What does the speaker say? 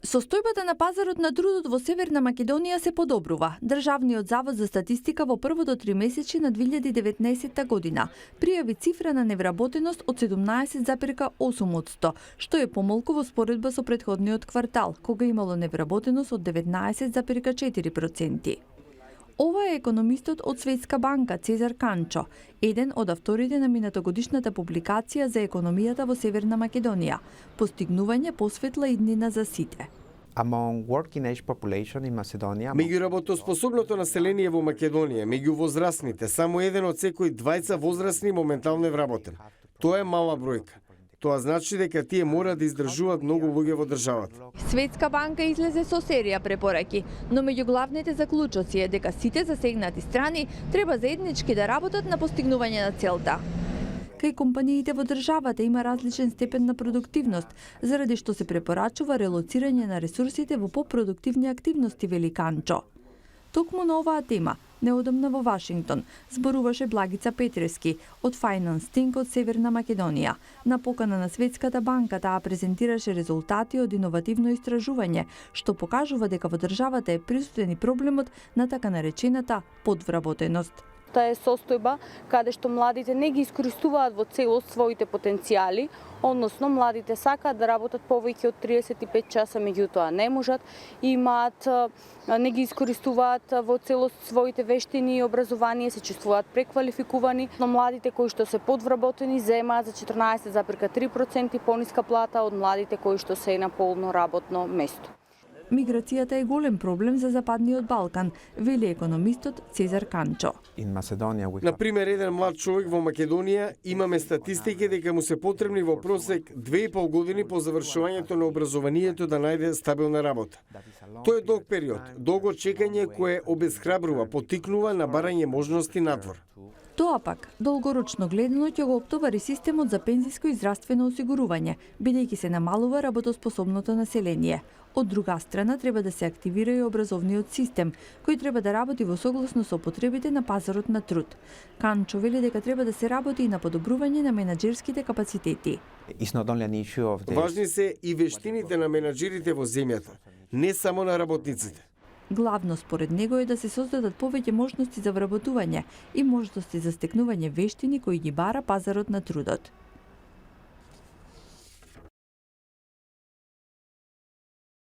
Состојбата на пазарот на трудот во Северна Македонија се подобрува. Државниот завод за статистика во првото тримесечје на 2019 година пријави цифра на невработеност од 17,8%, што е помалку во споредба со претходниот квартал, кога имало невработеност од 19,4%. Ова е економистот од Светска банка Цезар Канчо, еден од авторите на минатогодишната публикација за економијата во Северна Македонија, постигнување посветла иднина за сите. Меѓу работоспособното население во Македонија, меѓу возрастните, само еден од секои двајца возрастни моментално е вработен. Тоа е мала бројка. Тоа значи дека тие мора да издржуваат многу луѓе во државата. Светска банка излезе со серија препораки, но меѓу главните заклучоци е дека сите засегнати страни треба заеднички да работат на постигнување на целта. Кај компаниите во државата има различен степен на продуктивност, заради што се препорачува релоцирање на ресурсите во попродуктивни активности, вели Канчо. Токму на оваа тема, неодамна во Вашингтон, зборуваше Благица Петревски од Finance Think од Северна Македонија. На покана на Светската банка таа презентираше резултати од иновативно истражување, што покажува дека во државата е присутен и проблемот на така наречената подвработеност. Таа е состојба каде што младите не ги искористуваат во целост своите потенцијали, односно младите сакаат да работат повеќе од 35 часа, меѓутоа не можат, не ги искористуваат во целост своите вештини и образование, се чувствуваат преквалификувани, но младите кои што се подвработени земаат за 14,3% пониска плата од младите кои што се на полно работно место. Миграцијата е голем проблем за Западниот Балкан, вели економистот Цезар Канчо. На пример, еден млад човек во Македонија имаме статистики дека му се потребни во просек 2,5 години по завршувањето на образованието да најде стабилна работа. Тоа е долг период, долго чекање кое обесхрабрува, поттикнува на барање можности надвор. Тоа пак, долгорочно гледано ќе го оптовари системот за пензиско и здравствено осигурување, бидејќи се намалува работоспособното население. Од друга страна, треба да се активира и образовниот систем, кој треба да работи во согласно со потребите на пазарот на труд. Канчо вели дека треба да се работи и на подобрување на менаџерските капацитети. Важни се и вештините на менаџерите во земјата, не само на работниците. Главно според него е да се создадат повеќе можности за вработување и можности за стекнување вештини кои ги бара пазарот на трудот.